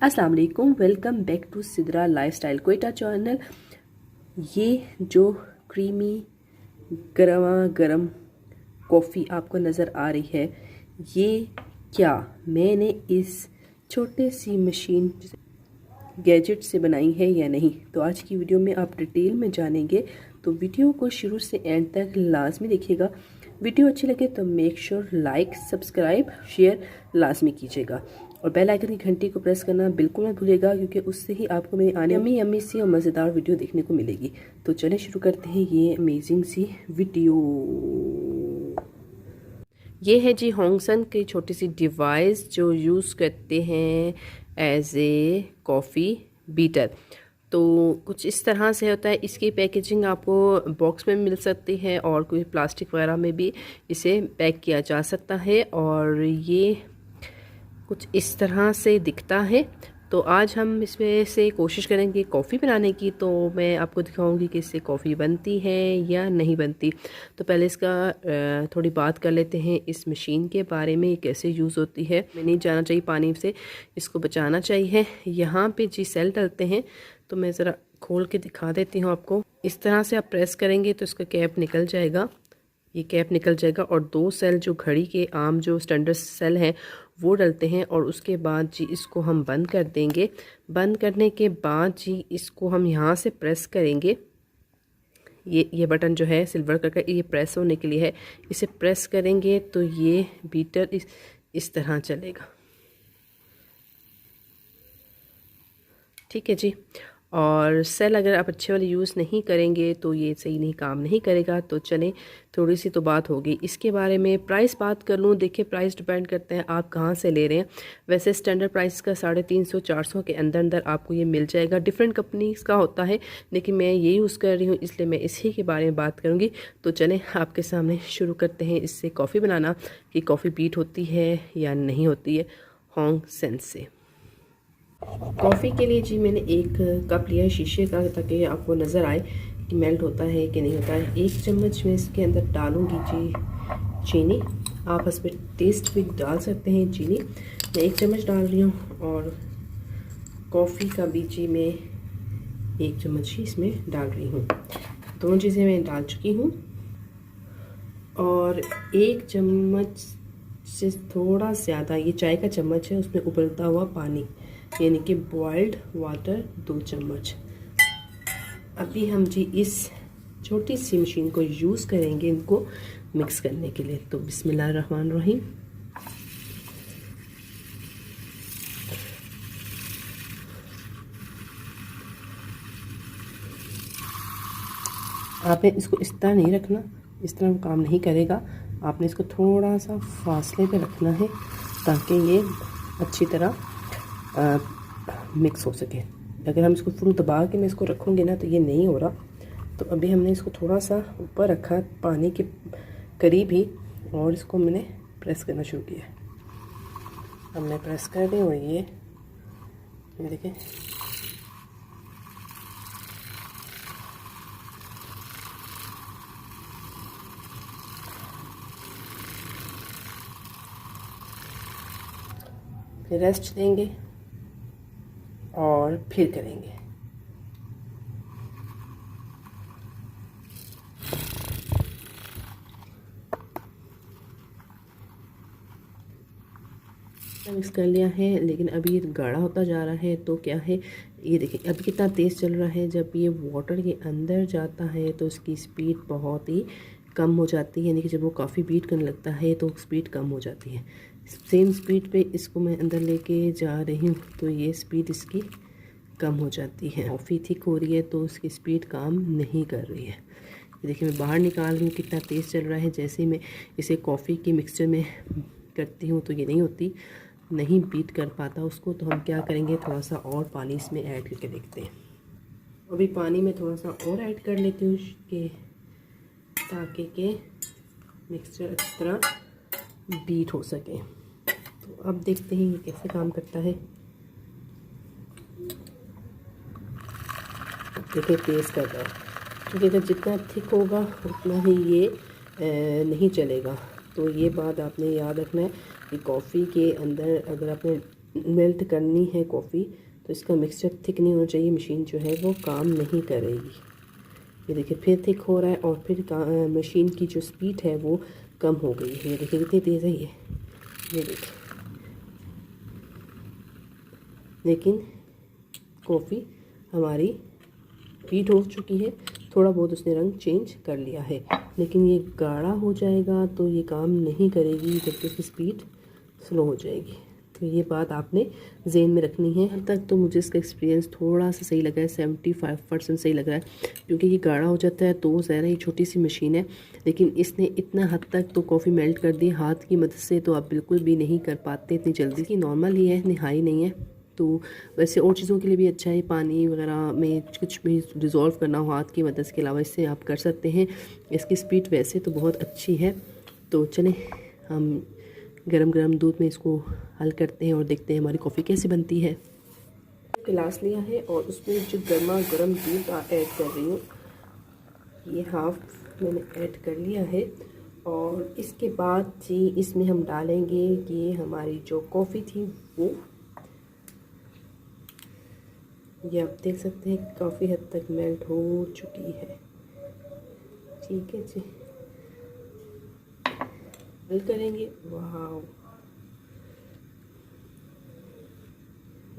अस्सलाम वालेकुम, welcome back to Sidra lifestyle Quetta channel. ये जो क्रीमी गरमा गरम कॉफ़ी आपको नज़र आ रही है, ये क्या मैंने इस छोटे सी मशीन गैजेट से बनाई है या नहीं, तो आज की वीडियो में आप डिटेल में जानेंगे। तो वीडियो को शुरू से एंड तक लाजमी देखिएगा। वीडियो अच्छी लगे तो make sure like, subscribe, share लाजमी कीजिएगा और बेल आइकन की घंटी को प्रेस करना बिल्कुल मत भूलिएगा, क्योंकि उससे ही आपको मेरी आने वाली यम्मी सी और मज़ेदार वीडियो देखने को मिलेगी। तो चलें शुरू करते हैं ये अमेजिंग सी वीडियो। ये है जी हॉन्गसन की छोटी सी डिवाइस जो यूज़ करते हैं एज ए कॉफ़ी बीटर। तो कुछ इस तरह से होता है। इसकी पैकेजिंग आपको बॉक्स में मिल सकती है और कोई प्लास्टिक वगैरह में भी इसे पैक किया जा सकता है, और ये कुछ इस तरह से दिखता है। तो आज हम इसमें से कोशिश करेंगे कॉफ़ी बनाने की। तो मैं आपको दिखाऊंगी कि इससे कॉफ़ी बनती है या नहीं बनती। तो पहले इसका थोड़ी बात कर लेते हैं इस मशीन के बारे में, कैसे यूज़ होती है। मैं नहीं जाना चाहिए पानी से, इसको बचाना चाहिए। यहाँ पे जी सेल डलते हैं, तो मैं ज़रा खोल के दिखा देती हूँ आपको। इस तरह से आप प्रेस करेंगे तो इसका कैप निकल जाएगा, ये कैप निकल जाएगा, और 2 सेल जो घड़ी के आम जो स्टैंडर्ड सेल हैं वो डलते हैं। और उसके बाद जी इसको हम बंद कर देंगे। बंद करने के बाद जी इसको हम यहाँ से प्रेस करेंगे। ये बटन जो है सिल्वर कलर का, ये प्रेस होने के लिए है। इसे प्रेस करेंगे तो ये बीटर इस तरह चलेगा। ठीक है जी। और सेल अगर आप अच्छे वाले यूज़ नहीं करेंगे तो ये सही नहीं काम नहीं करेगा। तो चलें, थोड़ी सी तो बात होगी इसके बारे में। प्राइस बात कर लूँ। देखिए, प्राइस डिपेंड करते हैं आप कहाँ से ले रहे हैं। वैसे स्टैंडर्ड प्राइस का 350-400 के अंदर अंदर आपको ये मिल जाएगा। डिफरेंट कंपनीज का होता है, लेकिन मैं ये यूज़ कर रही हूँ इसलिए मैं इसी के बारे में बात करूँगी। तो चलें आपके सामने शुरू करते हैं इससे कॉफ़ी बनाना, कि कॉफ़ी बीट होती है या नहीं होती है हॉन्गसन से। कॉफ़ी के लिए जी मैंने एक कप लिया है शीशे का, ताकि आपको नज़र आए कि मेल्ट होता है कि नहीं होता है। 1 चम्मच में इसके अंदर डालूंगी जी चीनी। आप इस पर टेस्ट भी डाल सकते हैं चीनी। मैं 1 चम्मच डाल रही हूँ, और कॉफ़ी का भी जी मैं 1 चम्मच ही इसमें डाल रही हूँ। दोनों चीज़ें मैं डाल चुकी हूँ। और 1 चम्मच से थोड़ा ज़्यादा, ये चाय का चम्मच है, उसमें उबलता हुआ पानी, यानी कि बॉइल्ड वाटर 2 चम्मच। अभी हम जी इस छोटी सी मशीन को यूज़ करेंगे इनको मिक्स करने के लिए। तो बिस्मिल्लाहिर्रहमानिर्रहीम। आपने इसको इस तरह नहीं रखना, इस तरह काम नहीं करेगा। आपने इसको थोड़ा सा फासले पे रखना है, ताकि ये अच्छी तरह मिक्स हो सके। अगर हम इसको फुल दबा के मैं इसको रखूँगी ना, तो ये नहीं हो रहा। तो अभी हमने इसको थोड़ा सा ऊपर रखा, पानी के करीब ही, और इसको मैंने प्रेस करना शुरू किया। अब मैं प्रेस कर रही हूँ, और ये देखें फिर रेस्ट देंगे और फिर करेंगे। मिक्स कर लिया है, लेकिन अभी ये गाढ़ा होता जा रहा है। तो क्या है, ये देखिए अभी कितना तेज़ चल रहा है। जब ये वाटर के अंदर जाता है तो इसकी स्पीड बहुत ही कम हो जाती है, यानी कि जब वो काफ़ी बीट करने लगता है तो स्पीड कम हो जाती है। सेम स्पीड पे इसको मैं अंदर लेके जा रही हूँ, तो ये स्पीड इसकी कम हो जाती है। कॉफ़ी थिक हो रही है तो उसकी स्पीड काम नहीं कर रही है। देखिए मैं बाहर निकाल रही हूँ, कितना तेज़ चल रहा है। जैसे ही मैं इसे कॉफ़ी के मिक्सचर में करती हूँ तो ये नहीं होती, नहीं बीट कर पाता उसको। तो हम क्या करेंगे, थोड़ा सा और पानी इसमें ऐड करके देखते हैं। अभी पानी में थोड़ा सा और ऐड कर लेती हूँ, कि ताकि के मिक्सचर अच्छी तरह बीट हो सके। तो अब देखते हैं ये कैसे काम करता है। देखिए तेज़ कर रहा है, क्योंकि अगर जितना थिक होगा उतना ही ये नहीं चलेगा। तो ये बात आपने याद रखना है कि कॉफ़ी के अंदर अगर आपने मेल्ट करनी है कॉफ़ी तो इसका मिक्सचर थिक नहीं होना चाहिए, मशीन जो है वो काम नहीं करेगी। ये देखिए फिर थिक हो रहा है और फिर मशीन की जो स्पीड है वो कम हो गई है। ये देखिए कितनी तेज़ है ये देखिए। लेकिन कॉफ़ी हमारी हीट हो चुकी है, थोड़ा बहुत उसने रंग चेंज कर लिया है, लेकिन ये गाढ़ा हो जाएगा तो ये काम नहीं करेगी, जबकि उसकी स्पीड स्लो हो जाएगी। तो ये बात आपने ज़हन में रखनी है। अब तक तो मुझे इसका एक्सपीरियंस थोड़ा सा सही लगा है, 75% सही लग रहा है, क्योंकि ये गाढ़ा हो जाता है तो ज़रा ही छोटी सी मशीन है, लेकिन इसने इतना हद तक तो कॉफ़ी मेल्ट कर दी हाथ की मदद से, तो आप बिल्कुल भी नहीं कर पाते इतनी जल्दी। इसकी नॉर्मल ही है, इतनी हाई नहीं है। तो वैसे और चीज़ों के लिए भी अच्छा है, पानी वगैरह में कुछ भी डिज़ोल्व करना हो हाथ की मदद के अलावा इससे आप कर सकते हैं। इसकी स्पीड वैसे तो बहुत अच्छी है। तो चलें हम गरम गरम दूध में इसको हल करते हैं और देखते हैं हमारी कॉफ़ी कैसे बनती है। गिलास लिया है और उसमें जो गर्मा गर्म दूध ऐड कर रही हूँ, ये हाफ मैंने ऐड कर लिया है। और इसके बाद जी इसमें हम डालेंगे कि हमारी जो कॉफ़ी थी वो, ये आप देख सकते हैं काफ़ी हद तक मेल्ट हो चुकी है। ठीक है जी, हल करेंगे। वाह,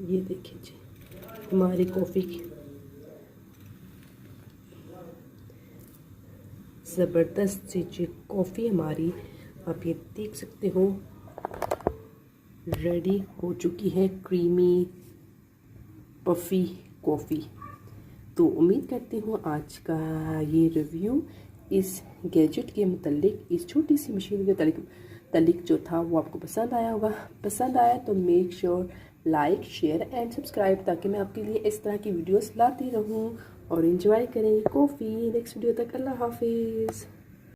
ये देखिए जी हमारी कॉफ़ी की ज़बरदस्त सी जी कॉफ़ी हमारी, आप ये देख सकते हो रेडी हो चुकी है, क्रीमी पफ़ी कॉफ़ी। तो उम्मीद करती हूँ आज का ये रिव्यू इस गैजेट के मुतल्लिक, इस छोटी सी मशीन के मुतल्लिक जो था वो आपको पसंद आया होगा। पसंद आया तो make sure like share and subscribe, ताकि मैं आपके लिए इस तरह की वीडियोस लाती रहूँ और एंजॉय करें कॉफ़ी। नेक्स्ट वीडियो तक अल्लाह हाफिज़।